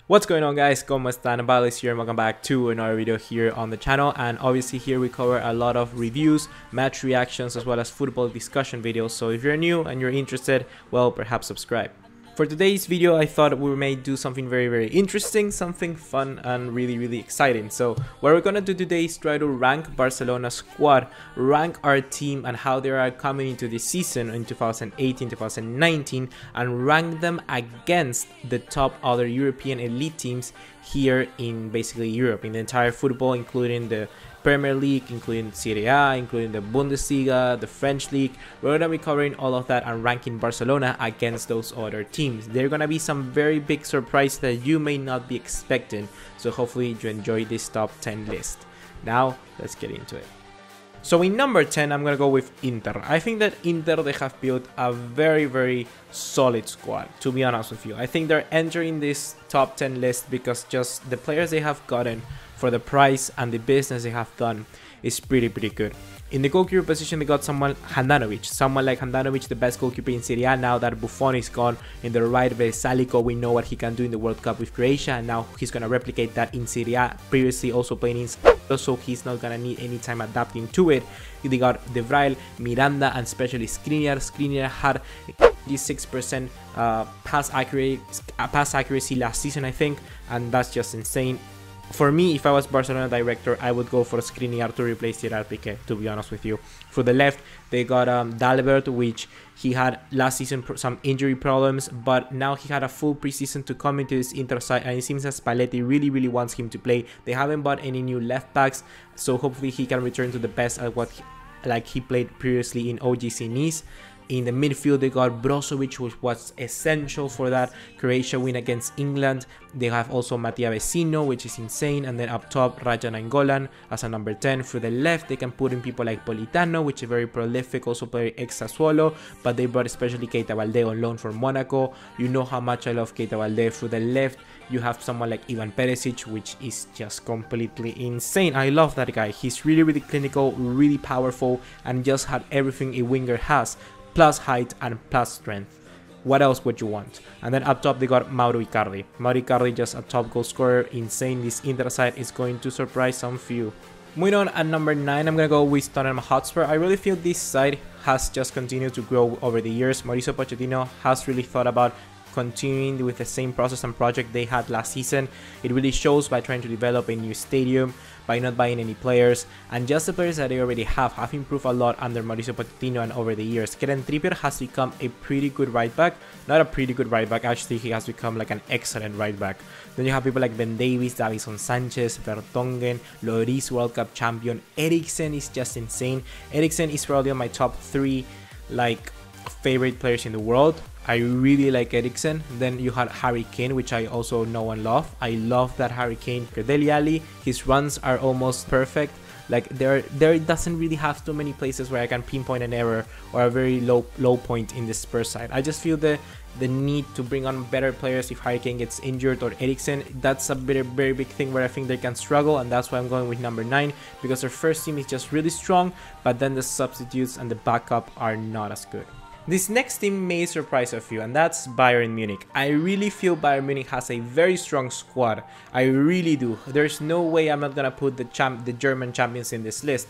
What's going on, guys? ¿Cómo están? BugaLuis here and welcome back to another video here on the channel. And obviously here we cover a lot of reviews, match reactions, as well as football discussion videos. So if you're new and you're interested, well, perhaps subscribe. For today's video, I thought we may do something very interesting, something fun and really exciting. So what we're gonna do today is try to rank Barcelona's squad, rank our team and how they are coming into this season in 2018-2019, and rank them against the top other European elite teams here in basically Europe, in the entire football, including the Premier League, including Serie A, including the Bundesliga, the French League. We're gonna be covering all of that and ranking Barcelona against those other teams. There are gonna be some very big surprises that you may not be expecting, so hopefully you enjoy this top 10 list. Now let's get into it. So in number 10, I'm gonna go with Inter. I think that Inter, they have built a very solid squad, to be honest with you. I think they're entering this top 10 list because just the players they have gotten for the price and the business they have done is pretty good. In the goalkeeper position, they got someone like Handanovic, the best goalkeeper in Serie A now that Buffon is gone. In the right, Vesalico, we know what he can do in the World Cup with Croatia, and now he's gonna replicate that in Serie A, previously also playing in Spain, so he's not gonna need any time adapting to it. They got De Vrij, Miranda, and especially Skriniar. Skriniar had 6% pass accuracy last season, I think, and that's just insane. For me, if I was Barcelona director, I would go for Skriniar to replace Gerard Piqué, to be honest with you. For the left, they got Dalbert, which he had last season some injury problems, but now he had a full preseason to come into this Inter side, and it seems as Spalletti really wants him to play. They haven't bought any new left backs, so hopefully he can return to the best at what he played previously in OGC Nice. In the midfield, they got Brozovic, which was essential for that Croatia win against England. They have also Mattia Vecino, which is insane. And then up top, Raja Nainggolan as a number 10. For the left, they can put in people like Politano, which is very prolific, also player ex-Sassuolo. But they brought especially Keita Balde on loan from Monaco. You know how much I love Keita Balde. For the left, you have someone like Ivan Perisic, which is just completely insane. I love that guy. He's really clinical, really powerful, and just had everything a winger has. Plus height and plus strength. What else would you want? And then up top they got Mauro Icardi. Mauro Icardi, just a top goal scorer, insane. This Inter side is going to surprise some few. Moving on at number 9, I'm gonna go with Tottenham Hotspur. I really feel this side has just continued to grow over the years. Mauricio Pochettino has really thought about continuing with the same process and project they had last season. It really shows by trying to develop a new stadium, by not buying any players, and just the players that they already have improved a lot under Mauricio Pochettino and over the years. Kieran Trippier has become a pretty good right back. Not a pretty good right back, actually he has become like an excellent right back. Then you have people like Ben Davies, Davison Sanchez, Vertonghen, Lloris, World Cup champion. Eriksen is just insane. Eriksen is probably on my top 3 favorite players in the world. I really like Eriksen. Then you had Harry Kane, which I also know and love. I love that Harry Kane. Dele Alli, his runs are almost perfect. Like there doesn't really have too many places where I can pinpoint an error or a very low point in the Spurs side. I just feel the need to bring on better players if Harry Kane gets injured or Eriksen. That's a very big thing where I think they can struggle, and that's why I'm going with number 9, because their first team is just really strong, but then the substitutes and the backup are not as good. This next team may surprise a few, and that's Bayern Munich. I really feel Bayern Munich has a very strong squad. I really do. There's no way I'm not gonna put the German champions in this list.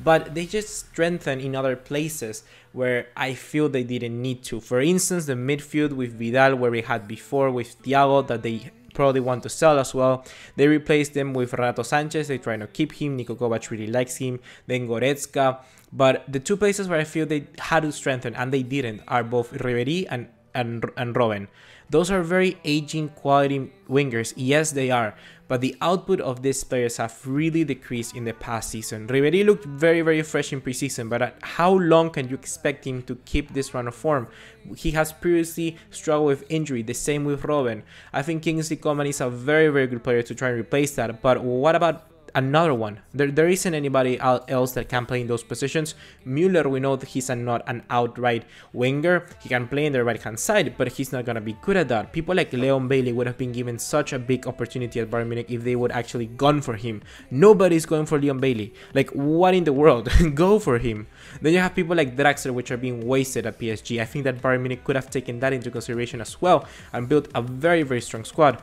But they just strengthen in other places where I feel they didn't need to. For instance, the midfield with Vidal, where we had before with Thiago, that they probably want to sell as well. They replaced them with Renato Sanchez. They try to keep him. Niko Kovac really likes him. Then Goretzka. But the two places where I feel they had to strengthen and they didn't are both Ribéry and Robben. Those are very aging quality wingers. Yes, they are. But the output of these players have really decreased in the past season. Ribéry looked very fresh in preseason, but how long can you expect him to keep this run of form? He has previously struggled with injury. The same with Robben. I think Kingsley Coman is a very good player to try and replace that. But what about another one. There isn't anybody else that can play in those positions. Müller, we know that he's not an outright winger. He can play in the right hand side, but he's not gonna be good at that. People like Leon Bailey would have been given such a big opportunity at Bayern Munich if they would actually gone for him. Nobody's going for Leon Bailey. Like, what in the world? Go for him. Then you have people like Draxler, which are being wasted at PSG. I think that Bayern Munich could have taken that into consideration as well and built a very, very strong squad.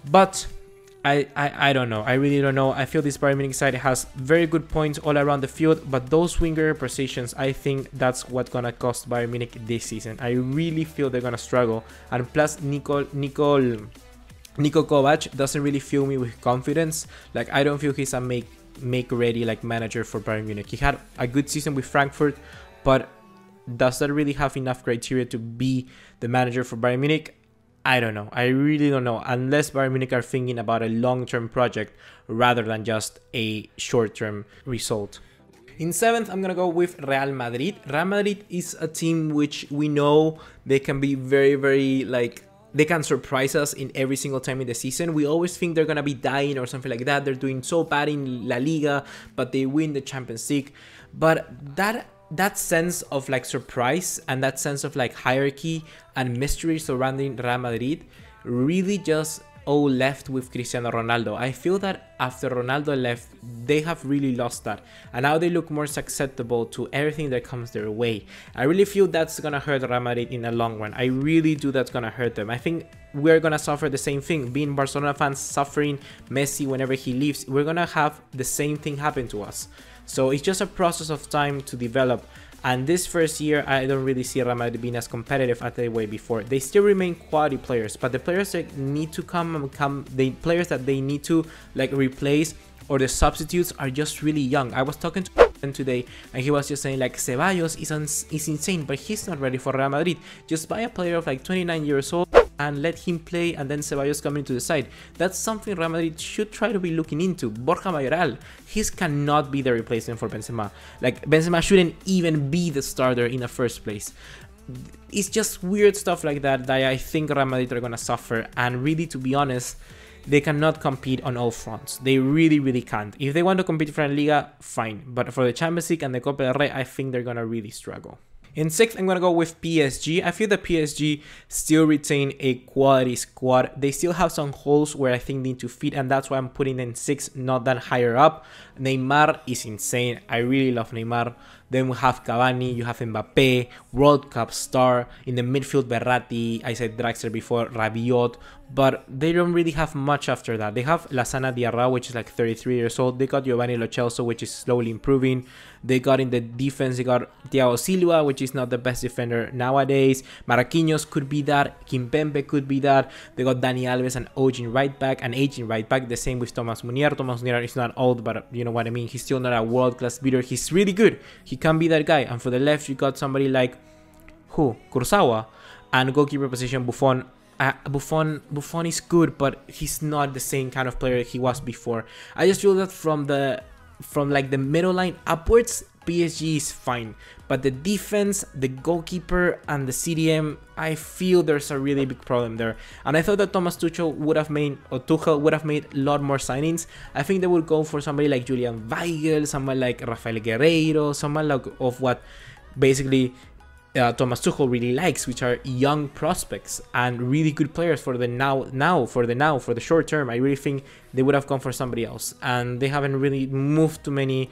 But I don't know. I really don't know. I feel this Bayern Munich side has very good points all around the field, but those winger positions, I think that's what's gonna cost Bayern Munich this season. I really feel they're gonna struggle. And plus, Niko Kovac doesn't really fill me with confidence. Like, I don't feel he's a make ready like manager for Bayern Munich. He had a good season with Frankfurt, but does that really have enough criteria to be the manager for Bayern Munich? I don't know. I really don't know. Unless Bayern Munich are thinking about a long-term project rather than just a short-term result. In 7th, I'm going to go with Real Madrid. Real Madrid is a team which we know they can be very, very like... They can surprise us in every single time in the season. We always think they're going to be dying or something like that. They're doing so bad in La Liga, but they win the Champions League. But that sense of like surprise and that sense of like hierarchy and mystery surrounding Real Madrid really just all left with Cristiano Ronaldo. I feel that after Ronaldo left, they have really lost that, and now they look more susceptible to everything that comes their way. I really feel that's gonna hurt Real Madrid in the long run. I really do. That's gonna hurt them. I think we're gonna suffer the same thing. Being Barcelona fans suffering Messi whenever he leaves, we're gonna have the same thing happen to us. So it's just a process of time to develop. And this first year, I don't really see Real Madrid being as competitive as they were before. They still remain quality players, but the players that need to the players that they need to like replace or the substitutes are just really young. I was talking to him today, and he was just saying like Ceballos is insane, but he's not ready for Real Madrid. Just buy a player of like 29 years old and let him play, and then Ceballos come into the side. That's something Real Madrid should try to be looking into. Borja Mayoral, he cannot be the replacement for Benzema. Like, Benzema shouldn't even be the starter in the first place. It's just weird stuff like that that I think Real Madrid are gonna suffer, and really, to be honest, they cannot compete on all fronts. They really, really can't. If they want to compete for La Liga, fine. But for the Champions League and the Copa del Rey, I think they're gonna really struggle. In 6th, I'm going to go with PSG. I feel that PSG still retain a quality squad. They still have some holes where I think they need to fit, and that's why I'm putting them in 6th, not that higher up. Neymar is insane. I really love Neymar. Then we have Cavani, you have Mbappe, World Cup star. In the midfield, Verratti, I said Draxler before, Rabiot. But they don't really have much after that. They have Lassana Diarra, which is like 33 years old. They got Giovanni Lo Celso, which is slowly improving. They got in the defense, they got Thiago Silva, which is not the best defender nowadays. Marquinhos could be that. Kimpembe could be that. They got Dani Alves, an aging right back. The same with Thomas Munier. Thomas Munier is not old, but you know what I mean. He's still not a world-class beater. He's really good. He can be that guy. And for the left, you got somebody like Kurzawa, and goalkeeper position Buffon. Buffon is good, but he's not the same kind of player he was before. I just feel that from like the middle line upwards, PSG is fine, but the defense, the goalkeeper, and the CDM, I feel there's a really big problem there. And I thought that Tuchel would have made a lot more signings. I think they would go for somebody like Julian Weigl, someone like Rafael Guerreiro, someone like of what basically Thomas Tuchel really likes, which are young prospects and really good players for the short term. I really think they would have gone for somebody else, and they haven't really moved too many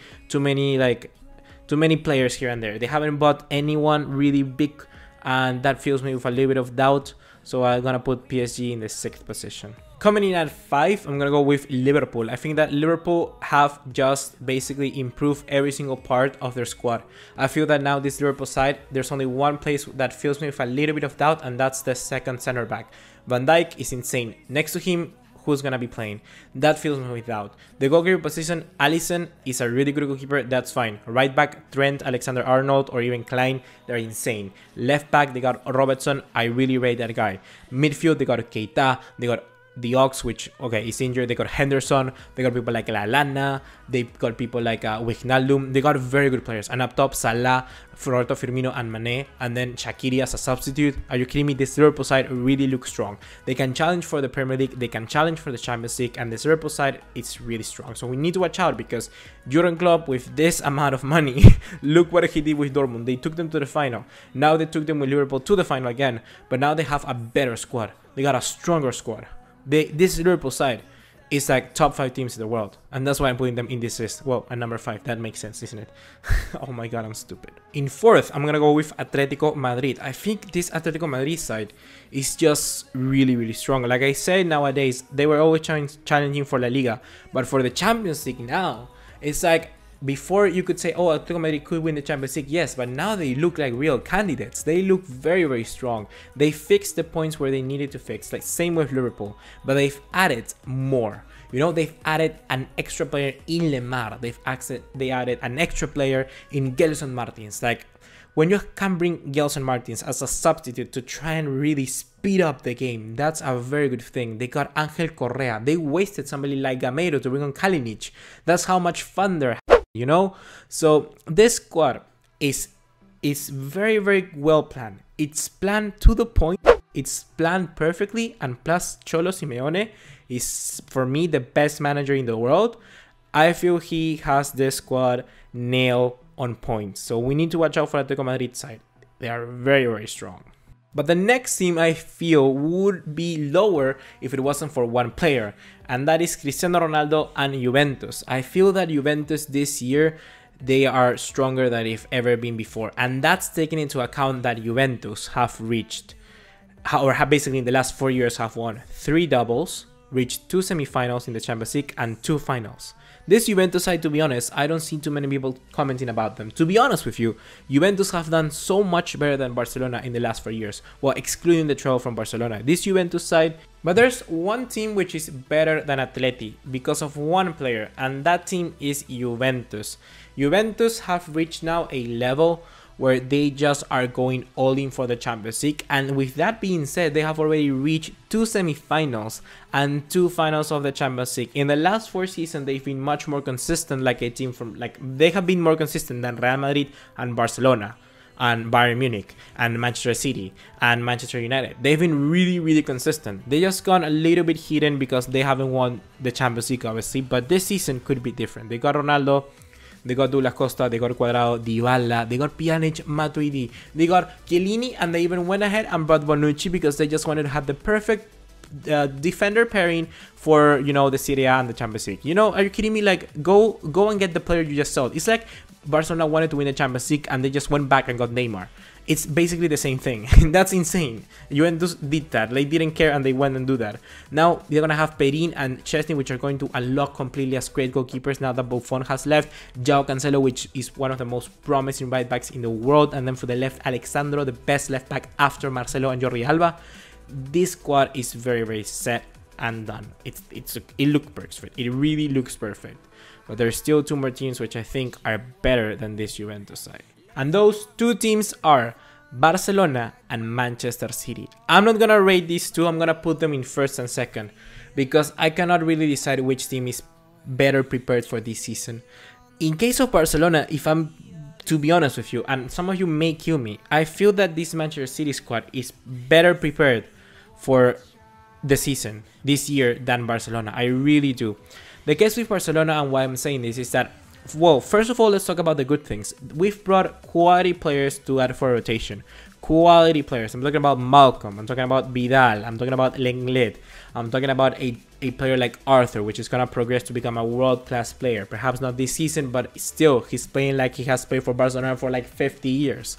players here and there. They haven't bought anyone really big, and that fills me with a little bit of doubt. So I'm gonna put PSG in the 6th position. Coming in at 5, I'm gonna go with Liverpool. I think that Liverpool have just basically improved every single part of their squad. I feel that now this Liverpool side, there's only one place that fills me with a little bit of doubt, and that's the second center back. Van Dijk is insane. Next to him, who's gonna be playing? That fills me with doubt. The goalkeeper position, Alisson is a really good goalkeeper. That's fine. Right back, Trent, Alexander-Arnold, or even Klein, they're insane. Left back, they got Robertson. I really rate that guy. Midfield, they got Keita. They got the Ox, which, okay, is injured. They got Henderson. They got people like Lallana. They got people like Wijnaldum. They got very good players. And up top, Salah, Roberto Firmino, and Mane. And then Shaqiri as a substitute. Are you kidding me? This Liverpool side really looks strong. They can challenge for the Premier League. They can challenge for the Champions League. And this Liverpool side, it's really strong. So we need to watch out, because Jurgen Klopp, with this amount of money, look what he did with Dortmund. They took them to the final. Now they took them with Liverpool to the final again. But now they have a better squad. They got a stronger squad. This Liverpool side is like top 5 teams in the world, and that's why I'm putting them in this list. Well, at number 5, that makes sense, isn't it? Oh my god, I'm stupid. In 4th, I'm gonna go with Atletico Madrid. I think this Atletico Madrid side is just really strong. Like I said, nowadays they were always challenging for La Liga, but for the Champions League now, it's like, before you could say, oh, Atletico Madrid could win the Champions League, yes, but now they look like real candidates. They look very strong. They fixed the points where they needed to fix, like same with Liverpool, but they've added more. You know, they've added an extra player in Lemar. They added an extra player in Gelson Martins. Like, when you can bring Gelson Martins as a substitute to try and really speed up the game, that's a very good thing. They got Angel Correa. They wasted somebody like Gameiro to bring on Kalinic. That's how much fun they're having, you know? So this squad is very well planned. It's planned to the point. It's planned perfectly, and plus Cholo Simeone is, for me, the best manager in the world. I feel he has this squad nailed on point. So we need to watch out for Atletico Madrid side. They are very strong. But the next team I feel would be lower if it wasn't for one player, and that is Cristiano Ronaldo and Juventus. I feel that Juventus this year, they are stronger than they've ever been before, and that's taking into account that Juventus have reached, or have basically in the last 4 years have won 3 doubles, reached 2 semifinals in the Champions League and 2 finals. This Juventus side, to be honest, I don't see too many people commenting about them. To be honest with you, Juventus have done so much better than Barcelona in the last 4 years, well, excluding the trail from Barcelona. This Juventus side, but there's one team which is better than Atleti because of one player, and that team is Juventus. Juventus have reached now a level where they just are going all in for the Champions League, and with that being said, they have already reached 2 semifinals and 2 finals of the Champions League. In the last 4 seasons, they've been much more consistent, like a team from, like, they have been more consistent than Real Madrid and Barcelona and Bayern Munich and Manchester City and Manchester United. They've been really consistent. They just gone a little bit hidden because they haven't won the Champions League, obviously, but this season could be different. They got Ronaldo, they got Douglas Costa, they got Cuadrado, Dybala, they got Pjanic, Matuidi, they got Chiellini, and they even went ahead and brought Bonucci because they just wanted to have the perfect defender pairing for, you know, the Serie A and the Champions League. You know, are you kidding me? Like, go and get the player you just sold. It's like Barcelona wanted to win the Champions League and they just went back and got Neymar. It's basically the same thing. That's insane. Juventus did that. They didn't care and they went and do that. Now they're gonna have Perin and Chesney, which are going to unlock completely as great goalkeepers now that Buffon has left. João Cancelo, which is one of the most promising right backs in the world, and then for the left, Alexandro, the best left back after Marcelo and Jordi Alba. This squad is very set and done. It looks perfect. It really looks perfect. But there's still 2 more teams which I think are better than this Juventus side. And those 2 teams are Barcelona and Manchester City. I'm not gonna rate these 2. I'm gonna put them in 1st and 2nd because I cannot really decide which team is better prepared for this season. In case of Barcelona, if I'm to be honest with you, and some of you may kill me, I feel that this Manchester City squad is better prepared for the season this year than Barcelona. I really do. The case with Barcelona, and why I'm saying this, is that, well, first of all, let's talk about the good things. We've brought quality players to add for rotation. Quality players. I'm talking about Malcolm. I'm talking about Vidal. I'm talking about Lenglet. I'm talking about a player like Arthur, which is going to progress to become a world-class player. Perhaps not this season, but still, he's playing like he has played for Barcelona for like 50 years.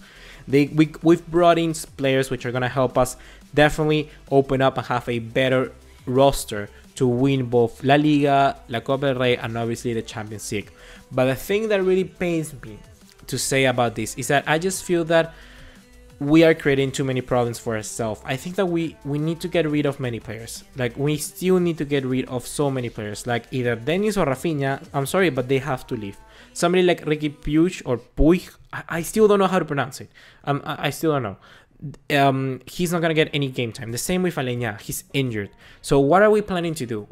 We've brought in players which are going to help us definitely open up and have a better roster to win both La Liga, La Copa del Rey, and obviously the Champions League. But the thing that really pains me to say about this is that I just feel that we are creating too many problems for ourselves. I think that we need to get rid of many players. Like, we still need to get rid of so many players. Like, either Dennis or Rafinha, I'm sorry, but they have to leave. Somebody like Ricky Puig or Puig, I still don't know how to pronounce it. I still don't know. he's not gonna get any game time. The same with Aleñá, he's injured. So what are we planning to do?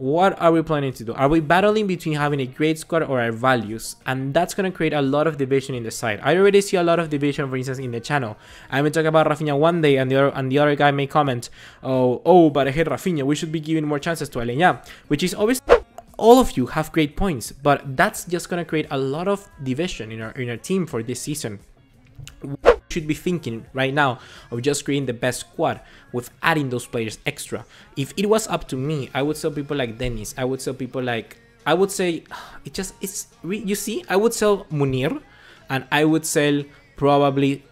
Are we battling between having a great squad or our values? And that's gonna create a lot of division in the side. I already see a lot of division, for instance, in the channel. I may talk about Rafinha one day, and the other guy may comment, but I hate Rafinha, we should be giving more chances to Aleñá, which is obviously, all of you have great points, but that's just gonna create a lot of division in our team for this season. Should be thinking right now of just creating the best squad with adding those players extra. If it was up to me, I would sell people like Dennis. I would sell people like, I would say, you see, I would sell Munir, and I would sell probably,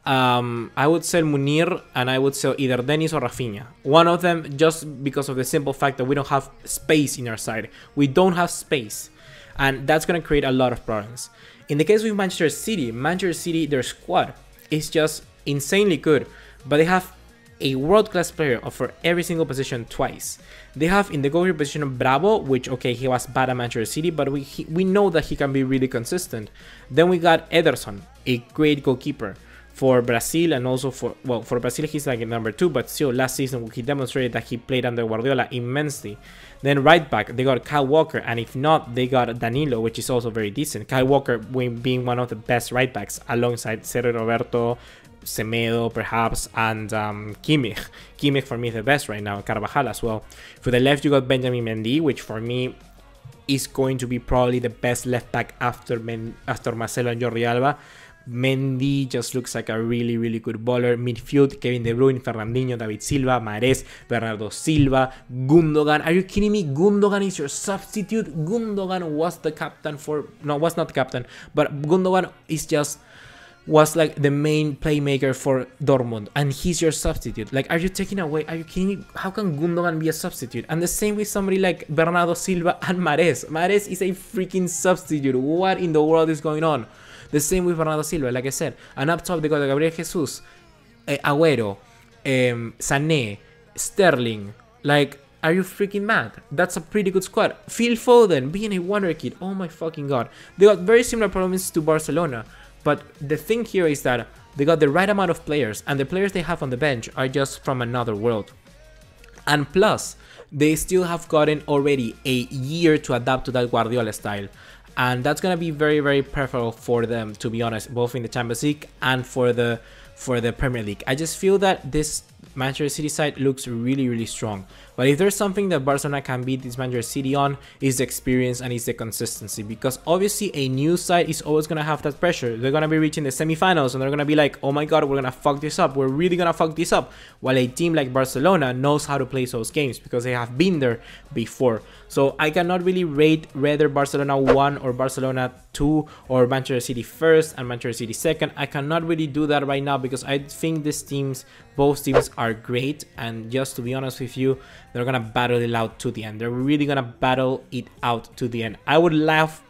I would sell Munir, and I would sell either Dennis or Rafinha. One of them, just because of the simple fact that we don't have space in our side. We don't have space, and that's gonna create a lot of problems. In the case with Manchester City, their squad is just insanely good, but they have a world-class player for every single position twice. They have in the goalkeeper position Bravo, which, okay, he was bad at Manchester City, but we know that he can be really consistent. Then we got Ederson, a great goalkeeper for Brazil, and also for Brazil he's like a number 2, but still last season he demonstrated that he played under Guardiola immensely. Then right back they got Kyle Walker, and if not, they got Danilo, which is also very decent. Kyle Walker being one of the best right backs alongside Sergio Roberto, Semedo perhaps, and Kimmich. Kimmich for me is the best right now, Carvajal as well. For the left you got Benjamin Mendy, which for me is going to be probably the best left back after Marcelo and Jordi Alba. Mendy just looks like a really good baller. Midfield, Kevin De Bruyne, Fernandinho, David Silva, Mahrez, Bernardo Silva, Gundogan. Are you kidding me? Gundogan is your substitute. Gundogan was the captain was not the captain, but Gundogan was like the main playmaker for Dortmund, and he's your substitute. Like, are you taking away? Are you kidding me? How can Gundogan be a substitute? And the same with somebody like Bernardo Silva and Mahrez. Mahrez is a freaking substitute. What in the world is going on? The same with Bernardo Silva, like I said. And up top, they got Gabriel Jesus, Agüero, Sané, Sterling. Like, are you freaking mad? That's a pretty good squad. Phil Foden, being a wonder kid. Oh my fucking god. They got very similar problems to Barcelona. But the thing here is that they got the right amount of players, and the players they have on the bench are just from another world. And plus, they still have gotten already a year to adapt to that Guardiola style. And that's going to be very preferable for them, to be honest, both in the Champions League and for the Premier League. I just feel that this Manchester City side looks really strong. But if there's something that Barcelona can beat this Manchester City on, is the experience and is the consistency. Because obviously a new side is always going to have that pressure. They're going to be reaching the semifinals and they're going to be like, oh my god, we're going to fuck this up. We're really going to fuck this up. While a team like Barcelona knows how to play those games because they have been there before. So I cannot really rate whether Barcelona 1 or Barcelona 2 or Manchester City 1st and Manchester City 2nd. I cannot really do that right now because I think both teams are great, and just to be honest with you, they're gonna battle it out to the end. They're really gonna battle it out to the end. I would love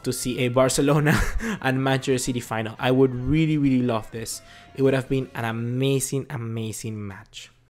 to see a Barcelona and Manchester City final. I would really love this. It would have been an amazing match.